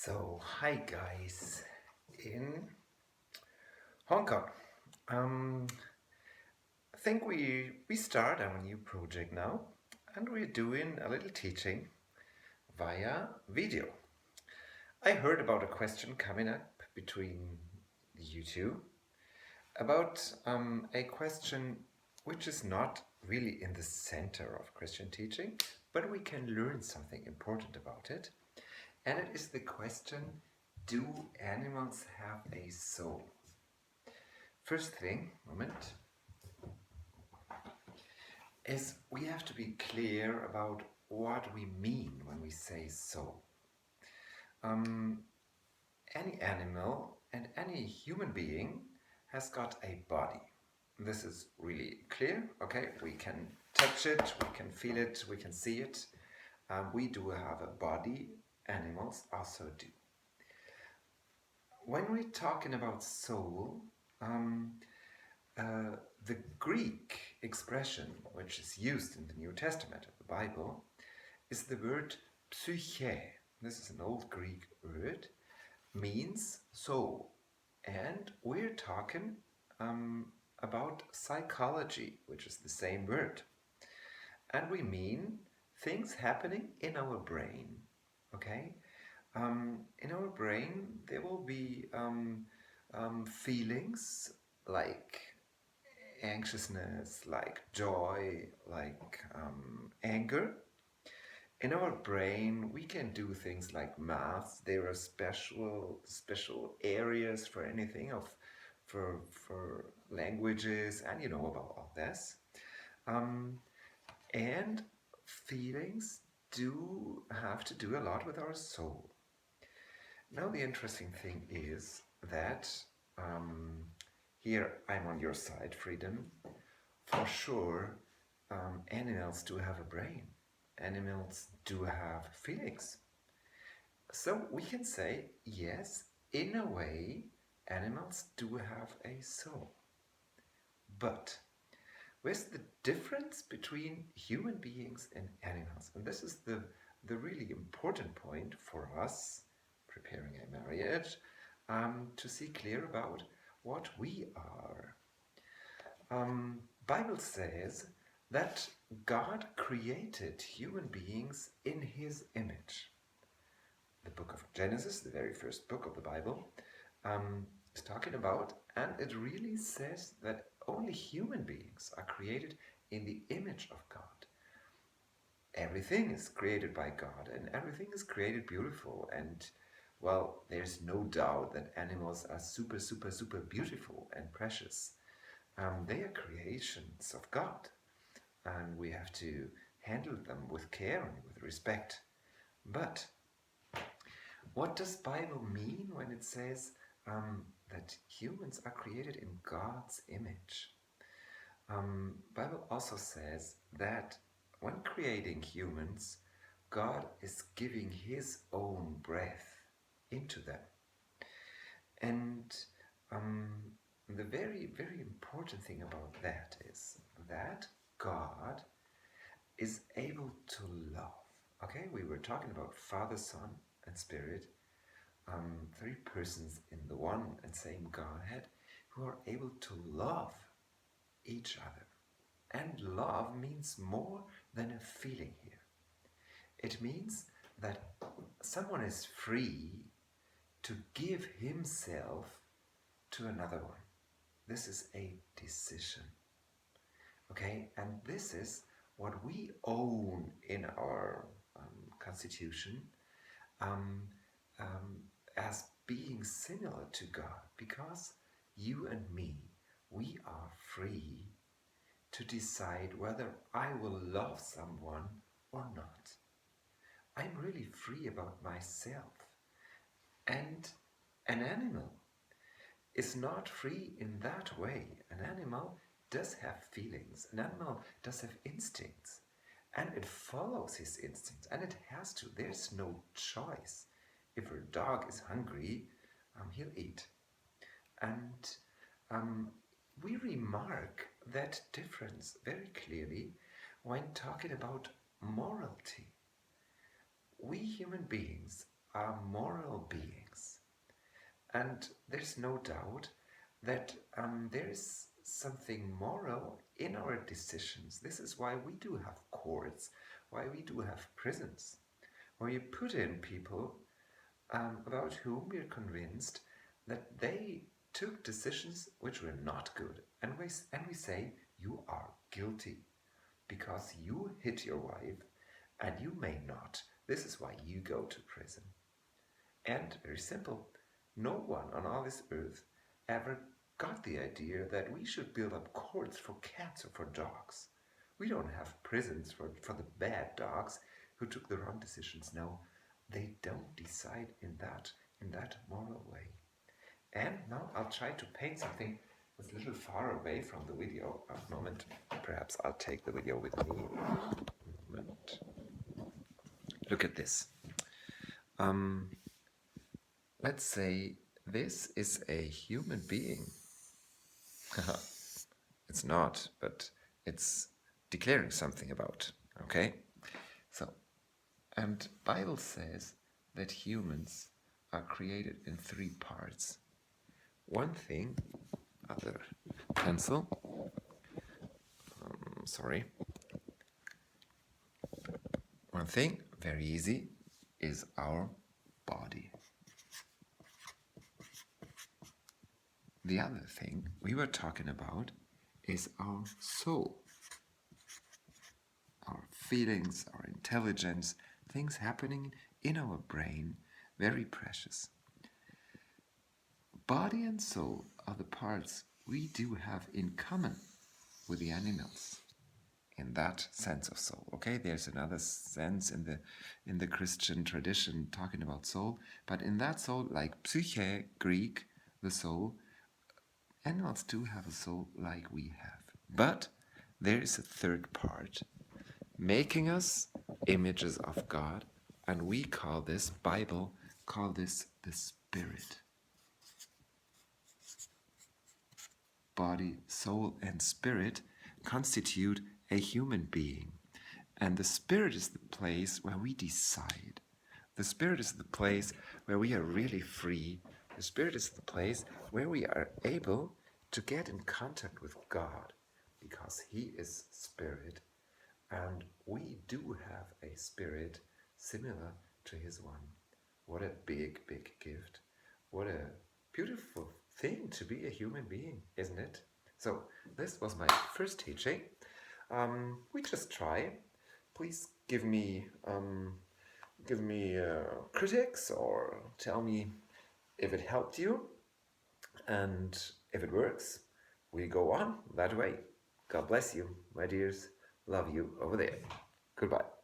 Hi guys, in Hong Kong. Um, I think we start our new project now, and we're doing a little teaching via video. I heard about a question coming up between you two about a question which is not really in the center of Christian teaching, but we can learn something important about it. And it is the question, do animals have a soul? First thing, is we have to be clear about what we mean when we say soul. Um, any animal and any human being has got a body. This is really clear, okay? We can touch it, we can feel it, we can see it. We do have a body, animals also do. When we're talking about soul, um, the Greek expression which is used in the New Testament of the Bible is the word psyche. This is an old Greek word, means soul. And we're talking about psychology, which is the same word. And we mean things happening in our brain, okay? In our brain, there will be feelings like anxiousness, like joy, like anger. In our brain, we can do things like maths. There are special areas for anything for languages, and you know about all this. Um, and feelings do have to do a lot with our soul. Now, the interesting thing is that here I'm on your side, Freedom. For sure, animals do have a brain. Animals do have feelings. So we can say, yes, in a way, animals do have a soul. But where's the difference between human beings and animals? And this is the really important point for us preparing a marriage to see clear about what we are. Bible says that God created human beings in his image. The book of Genesis, the very first book of the Bible, is talking about, and it really says that only human beings are created in the image of God. Everything is created by God, and everything is created beautiful. And well, there's no doubt that animals are super, super, super beautiful and precious. They are creations of God, and we have to handle them with care and with respect. But what does Bible mean when it says that humans are created in God's image? Bible also says that when creating humans, God is giving his own breath into them. And the very, very important thing about that is that God is able to love. Okay, we were talking about Father, Son, and Spirit, three persons in the one and same Godhead who are able to love each other. And love means more than a feeling here. It means that someone is free to give himself to another one. This is a decision. Okay, and this is what we own in our constitution um, um, as being similar to God, because you and me, we are free to decide whether I will love someone or not. I'm really free about myself. And an animal is not free in that way. An animal does have feelings, an animal does have instincts, and it follows his instincts, and it has to. There's no choice. If a dog is hungry, he'll eat. And we remark that difference very clearly when talking about morality. We human beings are moral beings. And there's no doubt that there is something moral in our decisions. This is why we do have courts, why we do have prisons, where you put in people about whom we're convinced that they took decisions which were not good. And we say, you are guilty because you hit your wife and you may not. This is why you go to prison. And very simple, no one on all this earth ever got the idea that we should build up courts for cats or for dogs. We don't have prisons for the bad dogs who took the wrong decisions. No, they don't decide in that moral way. And now I'll try to paint something that's a little far away from the video. A moment, perhaps I'll take the video with me. A moment. Look at this. Let's say this is a human being. It's not, but it's declaring something about, okay? So, and Bible says that humans are created in 3 parts. One thing, other pencil, sorry. One thing, very easy, is our body. The other thing we were talking about is our soul. Our feelings, our intelligence, things happening in our brain, very precious. Body and soul are the parts we do have in common with the animals. In that sense of soul, okay? There's another sense in the Christian tradition talking about soul, but in that soul, like psyche, Greek, the soul, animals do have a soul like we have. But there is a third part, making us images of God, and we call this, Bible, call this the Spirit. Body, soul, and spirit constitute a human being. And the Spirit is the place where we decide. The Spirit is the place where we are really free. The Spirit is the place where we are able to get in contact with God, because He is Spirit. And we do have a spirit similar to His one. What a big, big gift. What a beautiful thing to be a human being, isn't it? So this was my first teaching. We just try. Please give me critics, or tell me if it helped you, and if it works, we go on that way. God bless you, my dears. Love you over there. Goodbye.